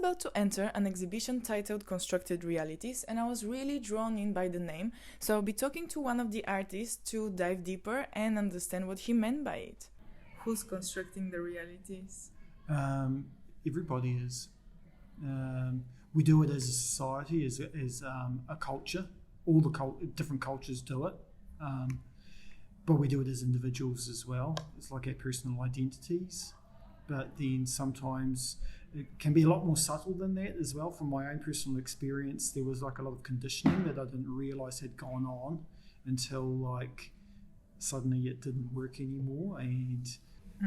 about to enter an exhibition titled Constructed Realities, and I was really drawn in by the name, so I'll be talking to one of the artists to dive deeper and understand what he meant by it. Who's constructing the realities? Everybody is. We do it as a society, as a culture. All the different cultures do it, but we do it as individuals as well. It's like our personal identities, but then sometimes it can be a lot more subtle than that as well. From my own personal experience, there was like a lot of conditioning that I didn't realise had gone on until like suddenly it didn't work anymore.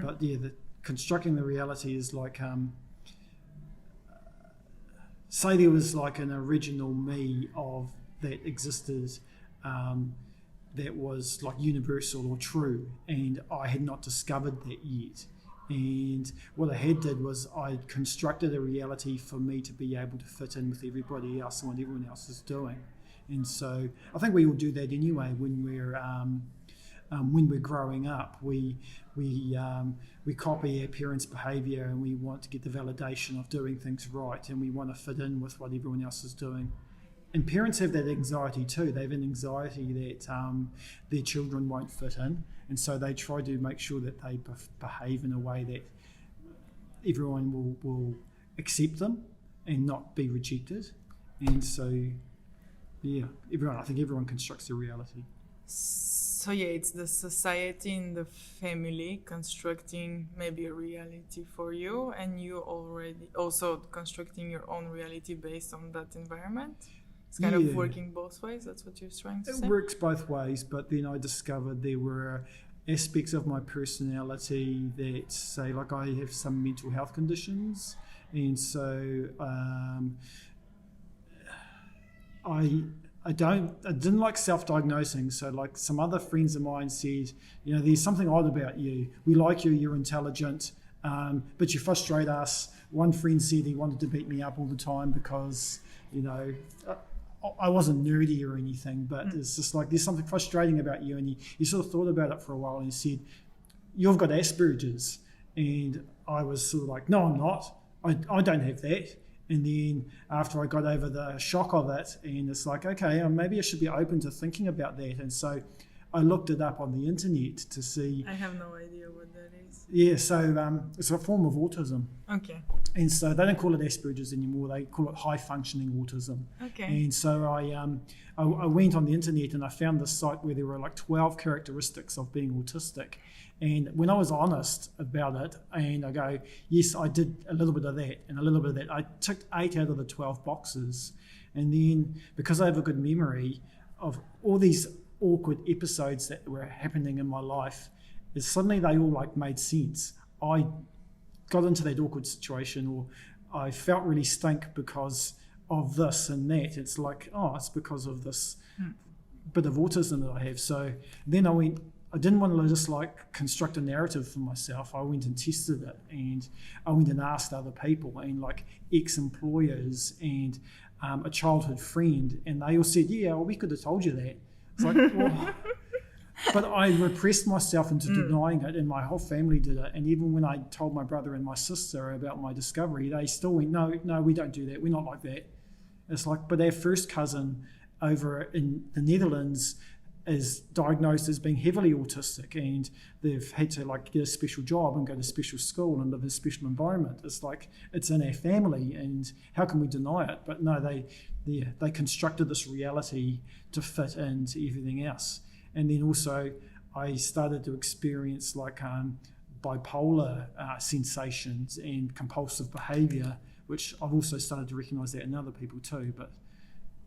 But yeah, constructing the reality is like say there was like an original me of that existed that was like universal or true, and I had not discovered that yet. And what I had did was I constructed a reality for me to be able to fit in with everybody else and what everyone else is doing. And so I think we all do that anyway when we're growing up. We copy our parents' behaviour, and we want to get the validation of doing things right, and we want to fit in with what everyone else is doing. And parents have that anxiety too. They have an anxiety that their children won't fit in, and so they try to make sure that they behave in a way that everyone will accept them and not be rejected. And so, yeah, I think everyone constructs their reality. So yeah, it's the society and the family constructing maybe a reality for you, and you already also constructing your own reality based on that environment. It's kind of working both ways. That's what you're trying to say? It works both ways, but then I discovered there were aspects of my personality that, say, like I have some mental health conditions, and so I didn't like self-diagnosing. So like some other friends of mine said, you know, there's something odd about you. We like you, you're intelligent, but you frustrate us. One friend said he wanted to beat me up all the time because, you know, I wasn't nerdy or anything, but it's just like there's something frustrating about you. And he sort of thought about it for a while and he said, you've got Asperger's. And I was sort of like, no, I'm not. I don't have that. And then after I got over the shock of it, and it's like, okay, maybe I should be open to thinking about that. And so I looked it up on the internet to see. I have no idea what that is. Yeah, so it's a form of autism. Okay. And so they don't call it Asperger's anymore. They call it high functioning autism. Okay. And so I went on the internet and I found this site where there were like 12 characteristics of being autistic. And when I was honest about it, and I go, yes, I did a little bit of that and a little bit of that, I ticked 8 out of the 12 boxes. And then because I have a good memory of all these awkward episodes that were happening in my life, is suddenly they all like made sense. I got into that awkward situation, or I felt really stink because of this and that. It's like, oh, it's because of this bit of autism that I have. So then I didn't want to just like construct a narrative for myself. I went and tested it, and I went and asked other people and like ex-employers and a childhood friend, and they all said, yeah, well, we could have told you that. It's like, well, but I repressed myself into denying it, and my whole family did it. And even when I told my brother and my sister about my discovery, they still went, no, we don't do that. We're not like that. It's like, but our first cousin over in the Netherlands is diagnosed as being heavily autistic, and they've had to like get a special job and go to special school and live in a special environment. It's like, it's in our family, and how can we deny it? But no, they constructed this reality to fit into everything else. And then also I started to experience like bipolar sensations and compulsive behaviour, which I've also started to recognise that in other people too. But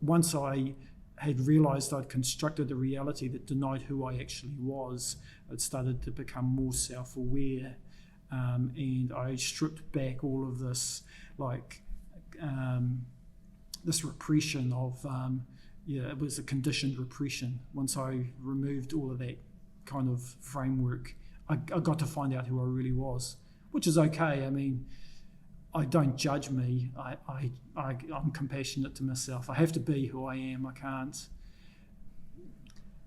once I had realised I'd constructed a reality that denied who I actually was, it started to become more self-aware, and I stripped back all of this like this repression of it was a conditioned repression. Once I removed all of that kind of framework, I got to find out who I really was, which is okay. I mean, I don't judge me. I'm compassionate to myself. I have to be who I am. I can't.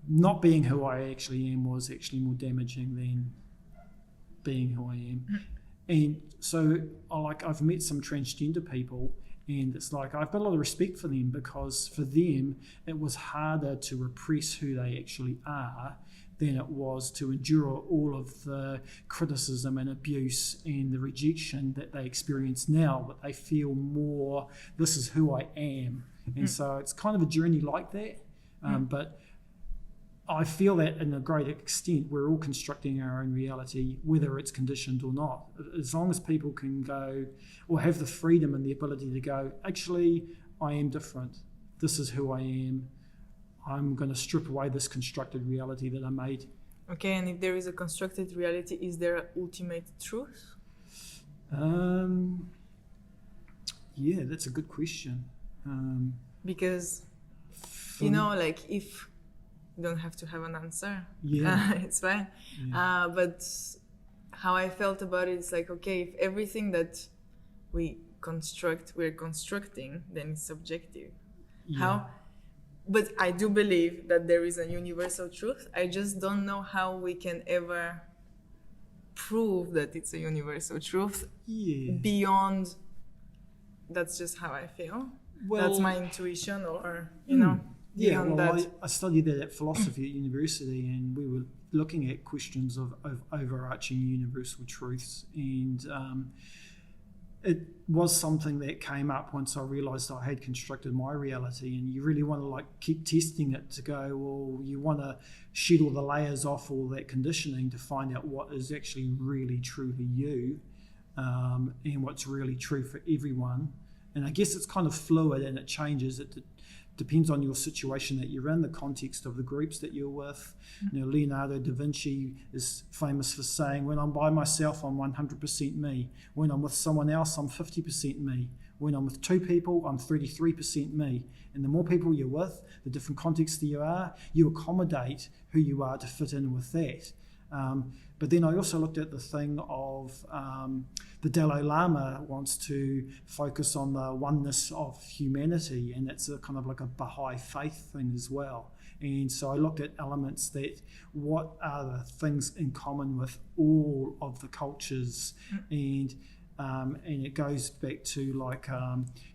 Not being who I actually am was actually more damaging than being who I am. And so I've met some transgender people, and it's like I've got a lot of respect for them, because for them it was harder to repress who they actually are than it was to endure all of the criticism and abuse and the rejection that they experience now. But they feel more, this is who I am. And so it's kind of a journey like that. But I feel that in a great extent we're all constructing our own reality, whether it's conditioned or not. As long as people can go, or have the freedom and the ability to go, actually, I am different. This is who I am. I'm going to strip away this constructed reality that I made. Okay, and if there is a constructed reality, is there an ultimate truth? Yeah, that's a good question. Because, like if you don't have to have an answer, it's fine. Yeah. But how I felt about it is like, okay, if everything that we're constructing, then it's subjective. Yeah. But I do believe that there is a universal truth. I just don't know how we can ever prove that it's a universal truth beyond, that's just how I feel. Well, that's my intuition, or, Yeah, beyond well, that. I studied that at philosophy at university, and we were looking at questions of overarching universal truths, and it was something that came up once I realised I had constructed my reality. And you really want to keep testing it to go, well, you want to shed all the layers off all that conditioning to find out what is actually really truly you, and what's really true for everyone. And I guess it's kind of fluid and it changes. It depends on your situation that you're in, the context of the groups that you're with. Leonardo da Vinci is famous for saying, when I'm by myself, I'm 100% me. When I'm with someone else, I'm 50% me. When I'm with two people, I'm 33% me. And the more people you're with, the different contexts that you are, you accommodate who you are to fit in with that. But then I also looked at the thing of the Dalai Lama wants to focus on the oneness of humanity, and that's a kind of like a Baha'i faith thing as well. And so I looked at elements that, what are the things in common with all of the cultures, and it goes back to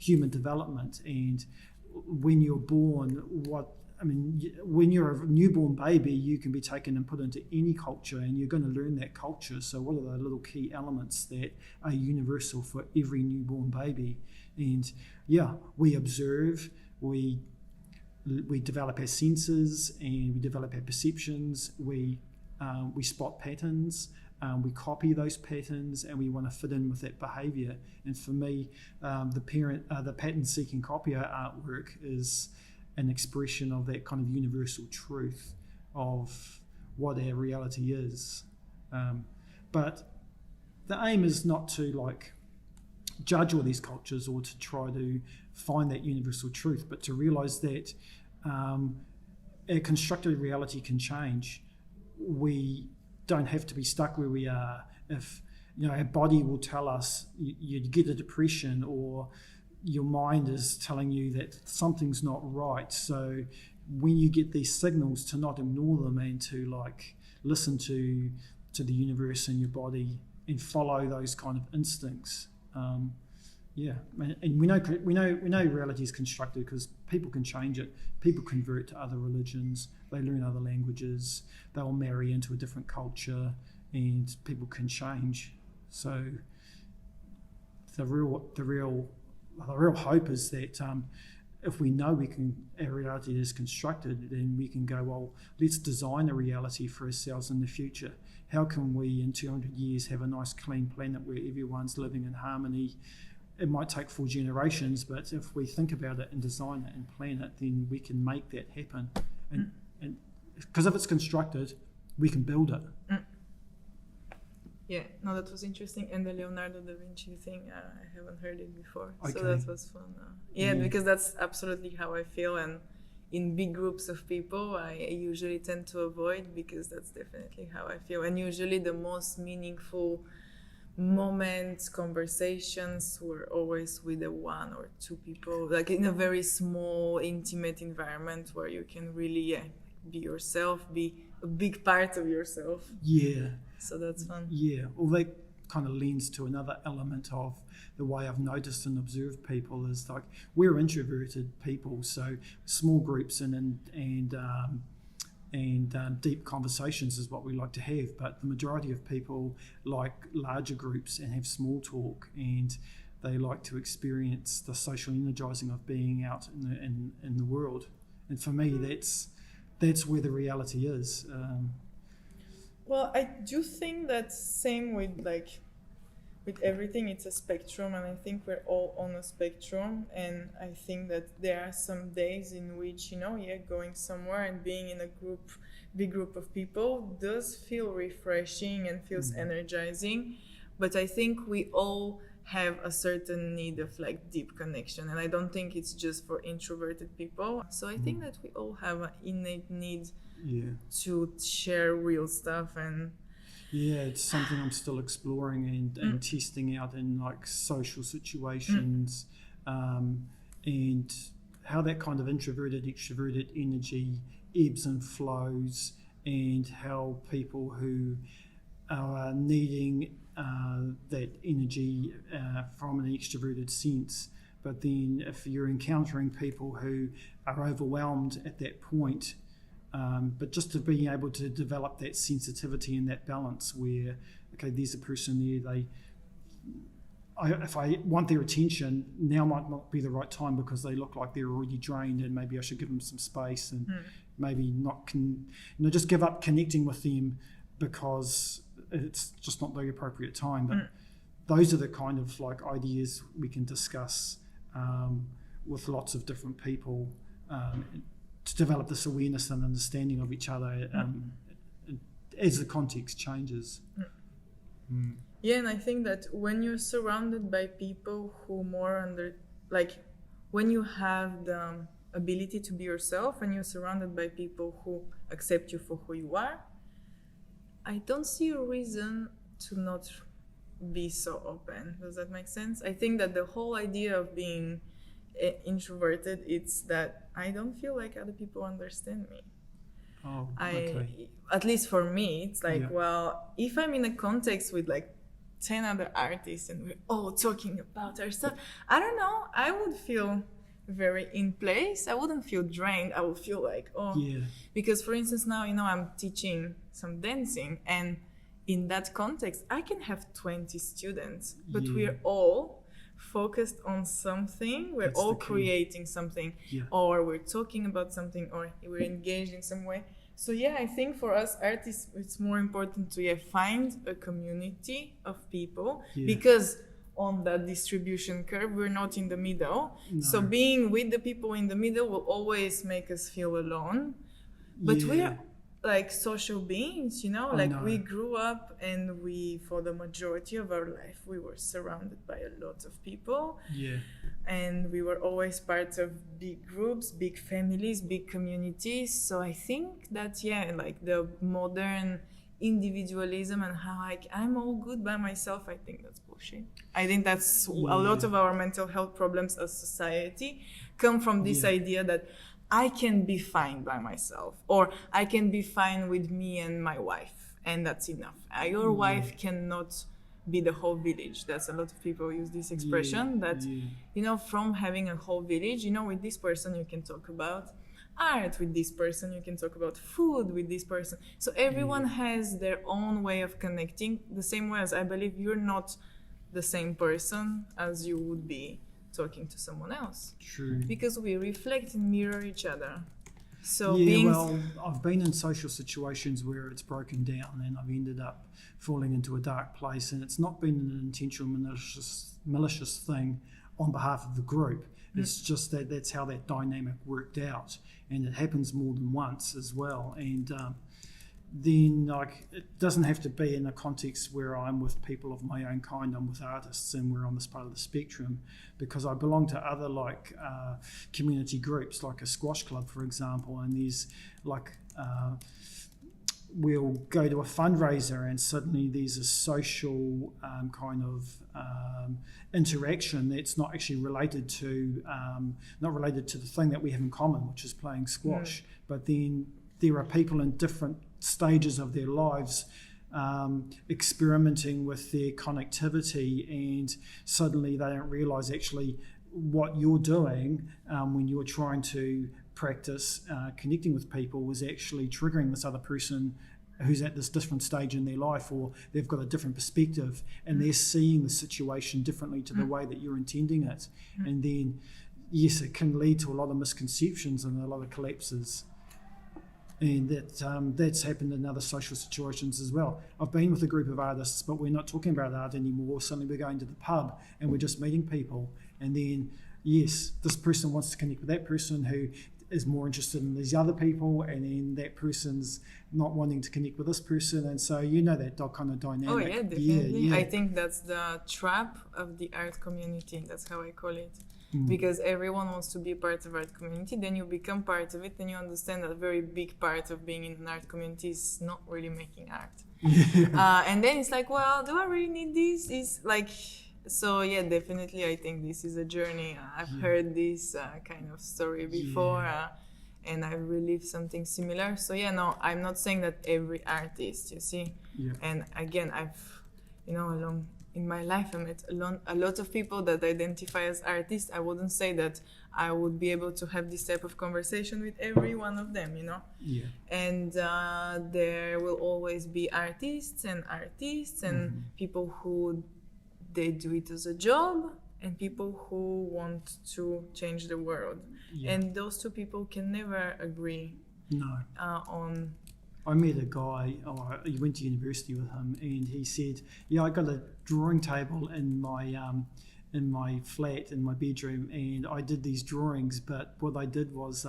human development. And when you're born, when you're a newborn baby, you can be taken and put into any culture, and you're going to learn that culture. So what are the little key elements that are universal for every newborn baby? And we observe, we develop our senses, and we develop our perceptions. We spot patterns, we copy those patterns, and we want to fit in with that behaviour. And for me, the pattern-seeking copier artwork is an expression of that kind of universal truth of what our reality is. But the aim is not to judge all these cultures or to try to find that universal truth, but to realise that our constructed reality can change. We don't have to be stuck where we are. If our body will tell us you get a depression, or your mind is telling you that something's not right. So when you get these signals, to not ignore them, and to listen to the universe and your body and follow those kind of instincts. And we know reality is constructed because people can change it. People convert to other religions, they learn other languages, they'll marry into a different culture, and people can change. So the real hope is that if we know our reality is constructed, then we can go, well, let's design a reality for ourselves in the future. How can we in 200 years have a nice clean planet where everyone's living in harmony? It might take 4 generations, but if we think about it and design it and plan it, then we can make that happen. And because if it's constructed, we can build it. Yeah, no, that was interesting. And the Leonardo da Vinci thing, I haven't heard it before. Okay. So that was fun. Because that's absolutely how I feel. And in big groups of people, I usually tend to avoid, because that's definitely how I feel. And usually the most meaningful moments, conversations were always with the 1 or 2 people, in a very small, intimate environment where you can really be yourself, be a big part of yourself. Yeah. So that's fun. Yeah. Well, kind of lends to another element of the way I've noticed and observed people is like we're introverted people, so small groups and deep conversations is what we like to have, but the majority of people like larger groups and have small talk, and they like to experience the social energizing of being out in the world. And for me, that's where the reality is. Well, I do think that same with everything, it's a spectrum, and I think we're all on a spectrum. And I think that there are some days in which, going somewhere and being in a big group of people does feel refreshing and feels energizing. But I think we all have a certain need of deep connection, and I don't think it's just for introverted people. So I think that we all have an innate need to share real stuff. And it's something I'm still exploring and testing out in social situations, and how that kind of introverted extroverted energy ebbs and flows, and how people who are needing that energy from an extroverted sense, but then if you're encountering people who are overwhelmed at that point, but just to be able to develop that sensitivity and that balance where, okay, there's a person there, if I want their attention, now might not be the right time because they look like they're already drained, and maybe I should give them some space and maybe not just give up connecting with them because it's just not the appropriate time. But those are the kind of ideas we can discuss with lots of different people to develop this awareness and understanding of each other as the context changes. Yeah, and I think that when you're surrounded by people who when you have the ability to be yourself and you're surrounded by people who accept you for who you are, I don't see a reason to not be so open. Does that make sense? I think that the whole idea of being introverted, it's that I don't feel like other people understand me. Oh, okay. At least for me, it's well, if I'm in a context with 10 other artists and we're all talking about our stuff, I don't know, I would feel very in place. I wouldn't feel drained. I would feel because for instance now I'm teaching some dancing, and in that context I can have 20 students, but we're all focused on something. We're all creating something, or we're talking about something, or we're engaged in some way. So I think for us artists it's more important to find a community of people, because on that distribution curve we're not in the middle. So being with the people in the middle will always make us feel alone, but we're social beings, we grew up and for the majority of our life we were surrounded by a lot of people, and we were always part of big groups, big families, big communities. So I think that the modern individualism and how I'm all good by myself, I think that's bullshit. I think that's a lot of our mental health problems as society come from this idea that I can be fine by myself, or I can be fine with me and my wife, and that's enough. Your wife cannot be the whole village. That's a lot of people use this expression that from having a whole village, with this person you can talk about art, with this person you can talk about food, with this person. So everyone has their own way of connecting, the same way as I believe you're not the same person as you would be talking to someone else. True. Because we reflect and mirror each other. So I've been in social situations where it's broken down and I've ended up falling into a dark place, and it's not been an intentional malicious thing on behalf of the group. It's just that's how that dynamic worked out, and it happens more than once as well. And then it doesn't have to be in a context where I'm with people of my own kind. I'm with artists and we're on this part of the spectrum, because I belong to other community groups, like a squash club, for example, and there's we'll go to a fundraiser and suddenly there's a social kind of interaction that's not actually related to the thing that we have in common, which is playing squash. But then there are people in different stages of their lives experimenting with their connectivity, and suddenly they don't realize actually what you're doing when you're trying to practice connecting with people was actually triggering this other person who's at this different stage in their life, or they've got a different perspective and they're seeing the situation differently to the way that you're intending it. And then, yes, it can lead to a lot of misconceptions and a lot of collapses. And that's happened in other social situations as well. I've been with a group of artists, but we're not talking about art anymore. Suddenly we're going to the pub and we're just meeting people. And then, yes, this person wants to connect with that person who is more interested in these other people, and then that person's not wanting to connect with this person. And so that kind of dynamic. Oh, yeah, definitely. I think that's the trap of the art community. That's how I call it. Because everyone wants to be a part of art community, then you become part of it, then you understand that a very big part of being in an art community is not really making art. And then it's like, well, do I really need this? It's like, so yeah, definitely I think this is a journey. I've heard this kind of story before, and I've relived something similar. So yeah, no, I'm not saying that every artist, you see. And again, I've, along in my life, I met a lot of people that identify as artists. I wouldn't say that I would be able to have this type of conversation with every one of them, And there will always be artists and people who they do it as a job, and people who want to change the world. And those two people can never agree on. I met a guy, I went to university with him, and he said, I got a drawing table in my flat, in my bedroom, and I did these drawings, but what I did was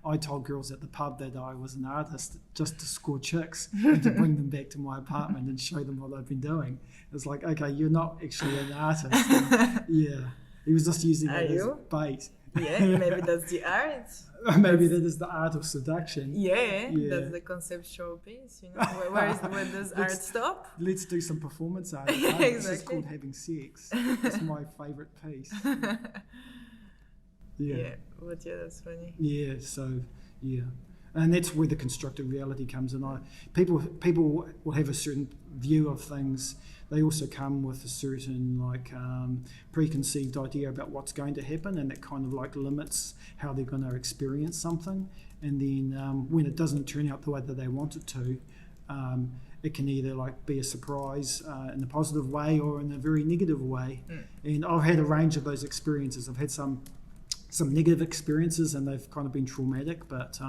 I told girls at the pub that I was an artist just to score chicks and to bring them back to my apartment and show them what I've been doing. It's like, okay, you're not actually an artist. And, he was just using it as bait. Yeah, maybe that's the art. Maybe that is the art of seduction. Yeah, that's the conceptual piece. Where does art stop? Let's do some performance art. Exactly. This is called having sex. It's my favourite piece. That's funny. And that's where the constructive reality comes in. People will have a certain view of things. They also come with a certain preconceived idea about what's going to happen, and that kind of limits how they're going to experience something. And then when it doesn't turn out the way that they want it to, it can either be a surprise in a positive way or in a very negative way. And I've had a range of those experiences. I've had some negative experiences, and they've kind of been traumatic, but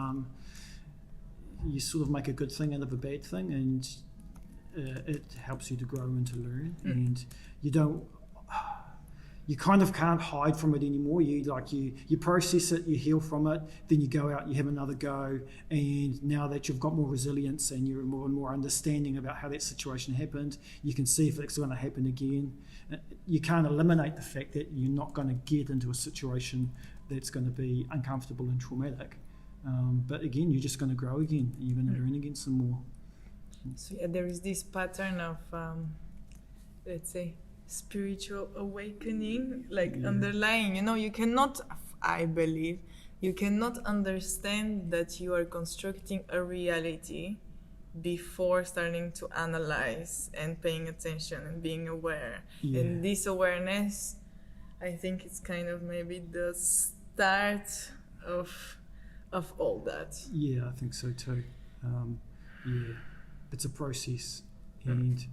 you sort of make a good thing out of a bad thing, and it helps you to grow and to learn. And you kind of can't hide from it anymore. You process it, you heal from it, then you go out, you have another go, and now that you've got more resilience and you're more and more understanding about how that situation happened, you can see if it's going to happen again. You can't eliminate the fact that you're not going to get into a situation that's going to be uncomfortable and traumatic. But again, you're just going to grow again, and you're going to learn again some more. So there is this pattern of, let's say, spiritual awakening, underlying. You cannot, I believe, you cannot understand that you are constructing a reality before starting to analyze and paying attention and being aware. And this awareness, I think it's kind of maybe the start of all that. Yeah, I think so too. It's a process, and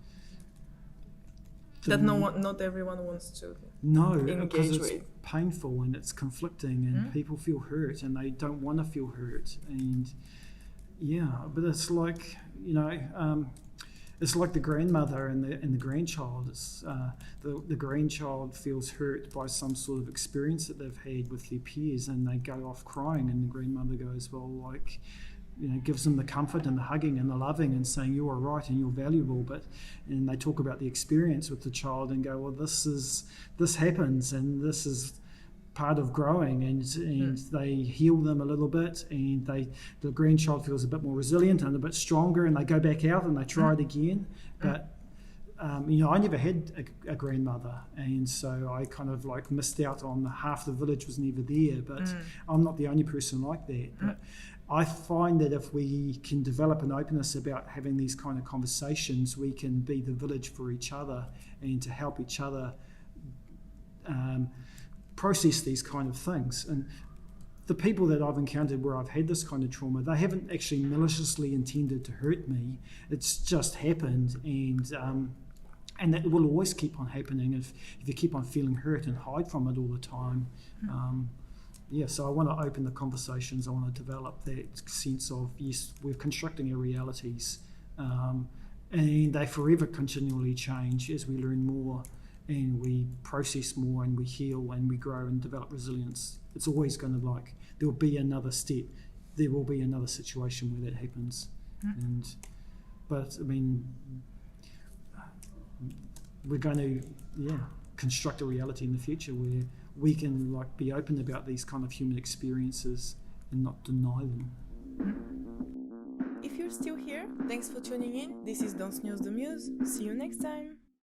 that not everyone wants to because it's painful and it's conflicting, and people feel hurt and they don't want to feel hurt, and but it's like it's like the grandmother and the grandchild. It's the grandchild feels hurt by some sort of experience that they've had with their peers, and they go off crying, and the grandmother goes, gives them the comfort and the hugging and the loving and saying you are right and you're valuable. And they talk about the experience with the child and go, well, this happens, and this is part of growing, and they heal them a little bit, and the grandchild feels a bit more resilient and a bit stronger, and they go back out and they try it again. But I never had a grandmother, and so I kind of missed out on half the village was never there. But I'm not the only person like that. But I find that if we can develop an openness about having these kind of conversations, we can be the village for each other and to help each other process these kind of things. And the people that I've encountered where I've had this kind of trauma, they haven't actually maliciously intended to hurt me. It's just happened, and that will always keep on happening if you keep on feeling hurt and hide from it all the time. So I want to open the conversations. I want to develop that sense of, yes, we're constructing our realities, and they forever continually change as we learn more and we process more and we heal and we grow and develop resilience. It's always going to, like, there'll be another step, there will be another situation where that happens. But I mean, we're going to construct a reality in the future where we can, like, be open about these kind of human experiences and not deny them. If you're still here, thanks for tuning in. This is Don't Snooze the Muse. See you next time.